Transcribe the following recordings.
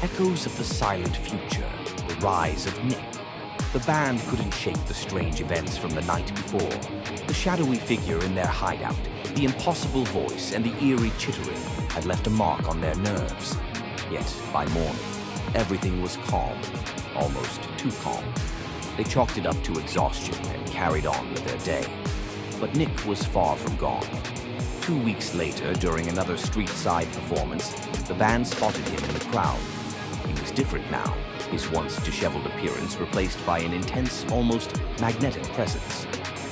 Echoes of the silent future, the rise of Nick. The band couldn't shake the strange events from the night before. The shadowy figure in their hideout, the impossible voice, and the eerie chittering had left a mark on their nerves. Yet, by morning, everything was calm, almost too calm. They chalked it up to exhaustion and carried on with their day. But Nick was far from gone. 2 weeks later, during another street-side performance, the band spotted him in the crowd. He was different now, his once disheveled appearance replaced by an intense, almost magnetic presence.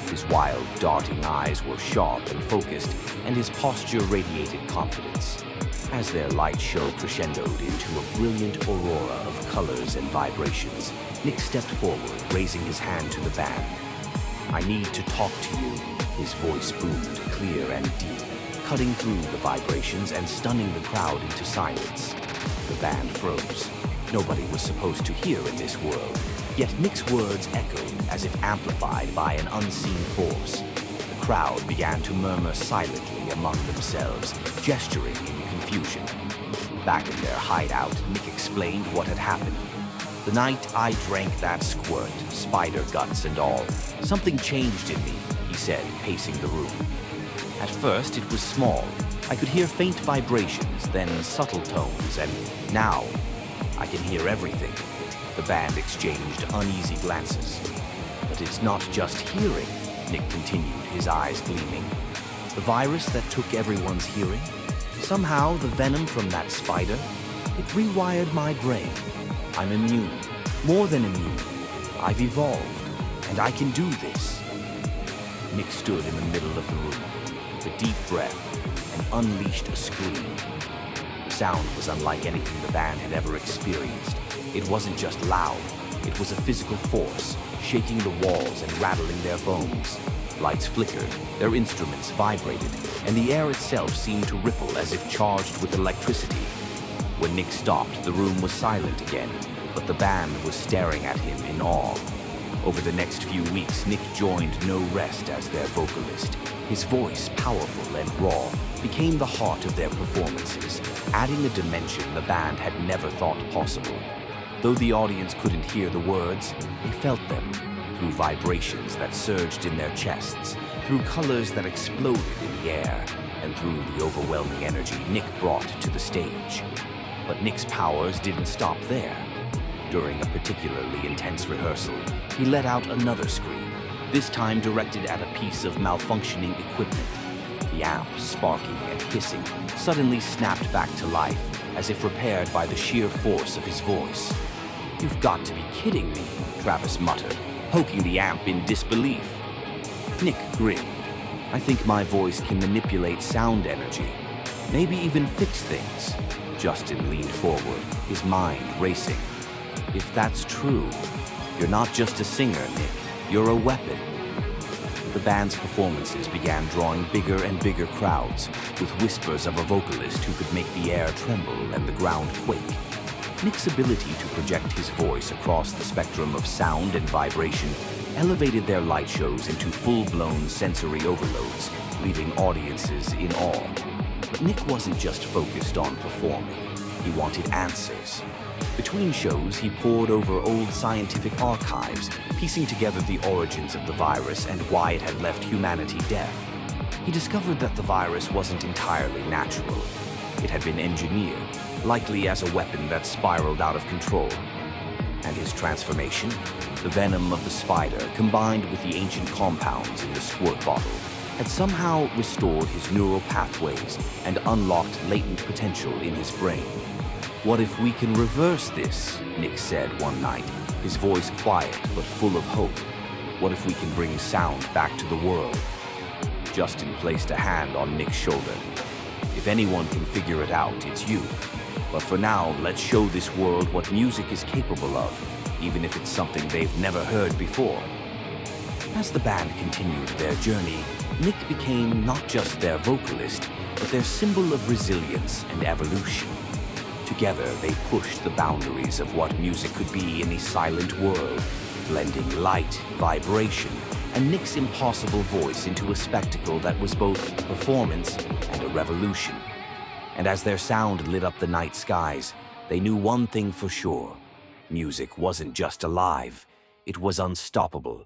His wild, darting eyes were sharp and focused, and his posture radiated confidence. As their light show crescendoed into a brilliant aurora of colors and vibrations, Nick stepped forward, raising his hand to the band. "I need to talk to you," his voice boomed clear and deep, cutting through the vibrations and stunning the crowd into silence. The band froze. Nobody was supposed to hear in this world, yet Nick's words echoed as if amplified by an unseen force. The crowd began to murmur silently among themselves, gesturing in confusion. Back in their hideout, Nick explained what had happened. "The night I drank that squirt, spider guts and all, something changed in me," he said, pacing the room. "At first, it was small. I could hear faint vibrations, then subtle tones, and now I can hear everything." The band exchanged uneasy glances. "But it's not just hearing," Nick continued, his eyes gleaming. "The virus that took everyone's hearing? Somehow, the venom from that spider, it rewired my brain. I'm immune, more than immune. I've evolved, and I can do this." Nick stood in the middle of the room, with a deep breath, and unleashed a scream. The sound was unlike anything the band had ever experienced. It wasn't just loud, it was a physical force, shaking the walls and rattling their bones. Lights flickered, their instruments vibrated, and the air itself seemed to ripple as if charged with electricity. When Nick stopped, the room was silent again, but the band was staring at him in awe. Over the next few weeks, Nick joined No Rest as their vocalist. His voice, powerful and raw, became the heart of their performances, adding a dimension the band had never thought possible. Though the audience couldn't hear the words, they felt them, through vibrations that surged in their chests, through colors that exploded in the air, and through the overwhelming energy Nick brought to the stage. But Nick's powers didn't stop there. During a particularly intense rehearsal, he let out another scream, this time directed at a piece of malfunctioning equipment. The amp, sparking and hissing, suddenly snapped back to life, as if repaired by the sheer force of his voice. "You've got to be kidding me," Travis muttered, poking the amp in disbelief. Nick grinned. "I think my voice can manipulate sound energy, maybe even fix things." Justin leaned forward, his mind racing. "If that's true, you're not just a singer, Nick. You're a weapon." The band's performances began drawing bigger and bigger crowds, with whispers of a vocalist who could make the air tremble and the ground quake. Nick's ability to project his voice across the spectrum of sound and vibration elevated their light shows into full-blown sensory overloads, leaving audiences in awe. But Nick wasn't just focused on performing. He wanted answers. Between shows, he pored over old scientific archives, piecing together the origins of the virus and why it had left humanity deaf. He discovered that the virus wasn't entirely natural. It had been engineered, likely as a weapon that spiraled out of control. And his transformation? The venom of the spider, combined with the ancient compounds in the squirt bottle, had somehow restored his neural pathways and unlocked latent potential in his brain. "What if we can reverse this?" Nick said one night, his voice quiet but full of hope. "What if we can bring sound back to the world?" Justin placed a hand on Nick's shoulder. "If anyone can figure it out, it's you. But for now, let's show this world what music is capable of, even if it's something they've never heard before." As the band continued their journey, Nick became not just their vocalist, but their symbol of resilience and evolution. Together, they pushed the boundaries of what music could be in a silent world, blending light, vibration, and Nick's impossible voice into a spectacle that was both a performance and a revolution. And as their sound lit up the night skies, They knew one thing for sure. Music wasn't just alive, it was unstoppable.